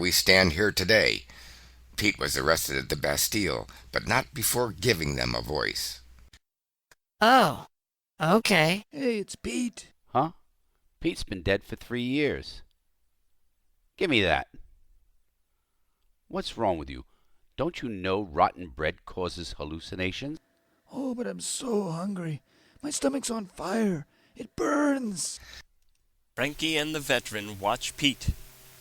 We stand here today. Pete was arrested at the Bastille, but not before giving them a voice. Oh, okay. Hey, it's Pete. Huh? Pete's been dead for 3 years. Give me that. What's wrong with you? Don't you know rotten bread causes hallucinations? Oh, but I'm so hungry. My stomach's on fire. It burns. Frankie and the veteran watch Pete,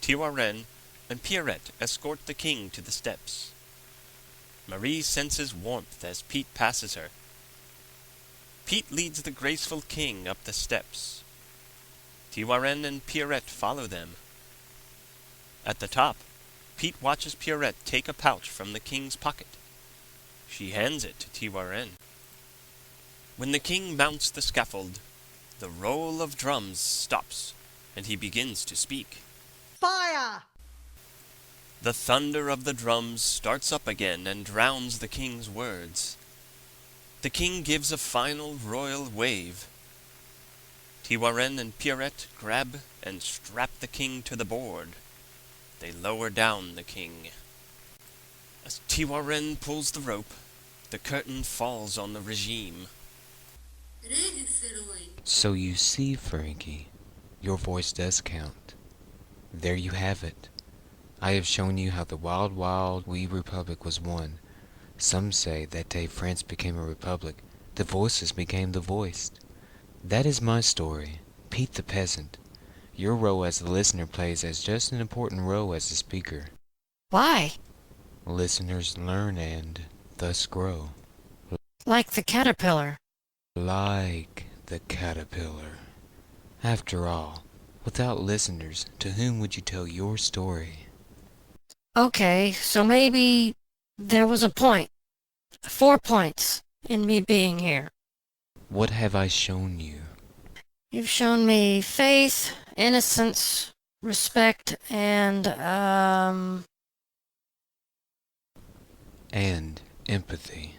Tiraren, and Pierrette escort the king to the steps. Marie senses warmth as Pete passes her. Pete leads the graceful king up the steps. Tiraren and Pierrette follow them. At the top, Pete watches Pierrette take a pouch from the king's pocket. She hands it to Tiraren. When the king mounts the scaffold, the roll of drums stops, and he begins to speak. Fire! The thunder of the drums starts up again and drowns the king's words. The king gives a final royal wave. Tiraren and Pierrette grab and strap the king to the board. They lower down the king. As Tiraren pulls the rope, the curtain falls on the regime. So you see, Frankie, your voice does count. There you have it. I have shown you how the wild, wild wee republic was won. Some say that day France became a republic, the voices became the voiced. That is my story, Pete the Peasant. Your role as the listener plays as just an important role as the speaker. Why? Listeners learn and thus grow. Like the caterpillar. Like the caterpillar. After all, without listeners, to whom would you tell your story? Okay, so maybe there was a point. 4 points in me being here. What have I shown you? You've shown me faith, innocence, respect, and, And empathy.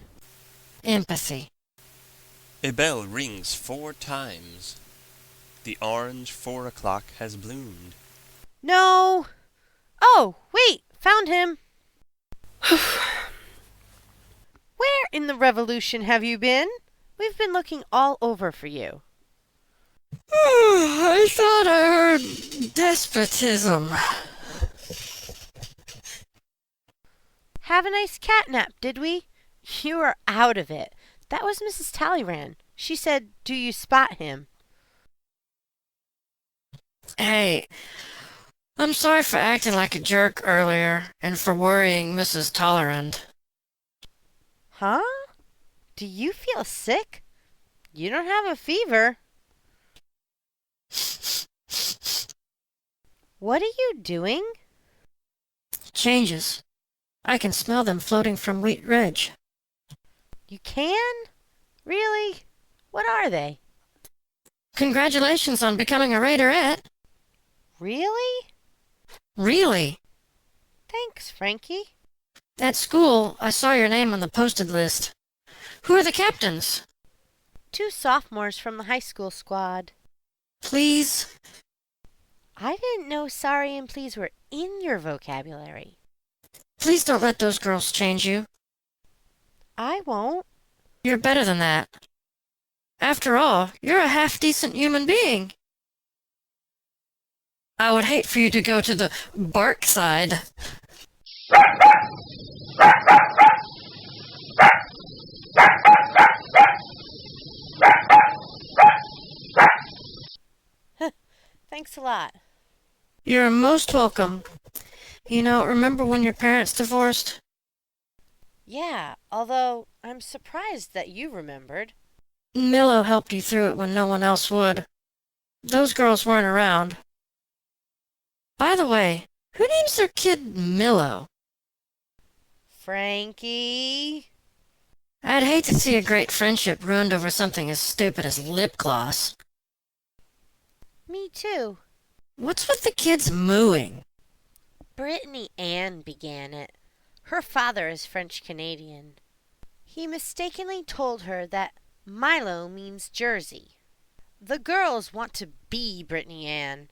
empathy. A bell rings 4 times. The orange 4 o'clock has bloomed. No! Oh, wait! Found him! Where in the revolution have you been? We've been looking all over for you. I thought I heard despotism. Have a nice catnap, did we? You are out of it. That was Mrs. Talleyrand. She said, "Do you spot him?" Hey, I'm sorry for acting like a jerk earlier and for worrying Mrs. Tolerant. Huh? Do you feel sick? You don't have a fever. What are you doing? Changes. I can smell them floating from Wheat Ridge. You can? Really? What are they? Congratulations on becoming a Raiderette. Really? Really? Thanks, Frankie. At school, I saw your name on the posted list. Who are the captains? 2 sophomores from the high school squad. Please? I didn't know sorry and please were in your vocabulary. Please don't let those girls change you. I won't. You're better than that. After all, you're a half-decent human being. I would hate for you to go to the bark side. Thanks a lot. You're most welcome. You know, remember when your parents divorced? Yeah, although I'm surprised that you remembered. Milo helped you through it when no one else would. Those girls weren't around. By the way, who names their kid Milo? Frankie? I'd hate to see a great friendship ruined over something as stupid as lip gloss. Me too. What's with the kids mooing? Brittany Ann began it. Her father is French-Canadian. He mistakenly told her that Milo means Jersey. The girls want to be Brittany Ann.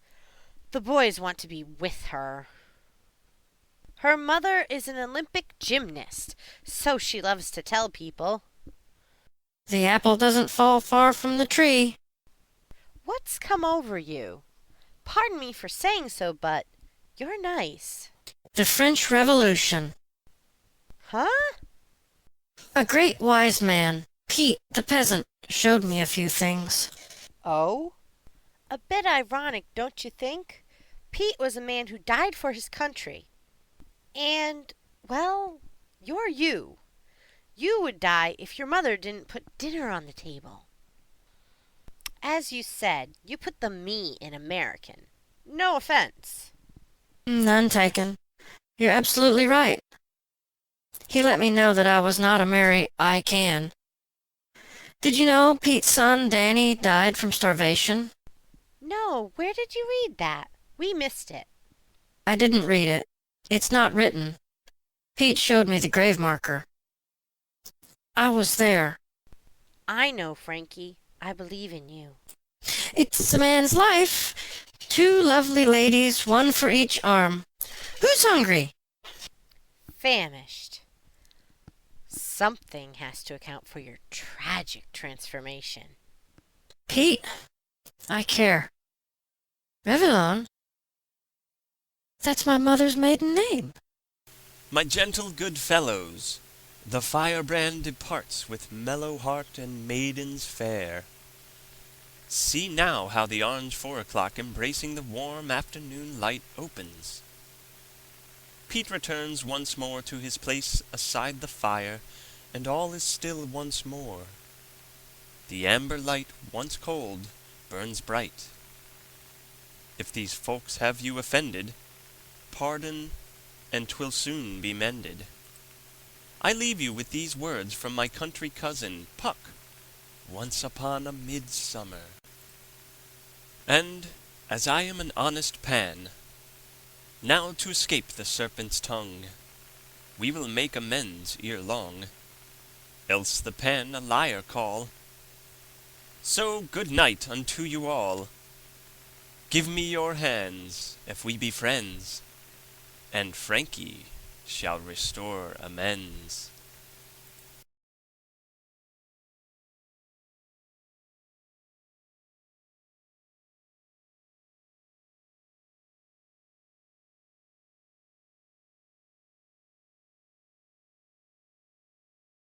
The boys want to be with her. Her mother is an Olympic gymnast, so she loves to tell people. The apple doesn't fall far from the tree. What's come over you? Pardon me for saying so, but you're nice. The French Revolution. Huh? A great wise man, Pete the peasant, showed me a few things. Oh? A bit ironic, don't you think? Pete was a man who died for his country. And, well, you're you. You would die if your mother didn't put dinner on the table. As you said, you put the me in American. No offense. None taken. You're absolutely right. He let me know that I was not a Mary I can. Did you know Pete's son, Danny, died from starvation? No, where did you read that? We missed it. I didn't read it. It's not written. Pete showed me the grave marker. I was there. I know, Frankie. I believe in you. It's a man's life. 2 lovely ladies, 1 for each arm. Who's hungry? Famished. Something has to account for your tragic transformation. Pete, I care. Revillon? That's my mother's maiden name. My gentle good fellows, the firebrand departs with mellow heart and maidens fair. See now how the orange 4 o'clock embracing the warm afternoon light opens. Pete returns once more to his place aside the fire, and all is still once more. The amber light, once cold, burns bright. If these folks have you offended, pardon, and 'twill soon be mended. I leave you with these words from my country cousin, Puck, once upon a midsummer. And, as I am an honest Pan, now to escape the serpent's tongue, we will make amends ere long, else the Pan a liar call. So good night unto you all. Give me your hands, if we be friends, and Frankie shall restore amends.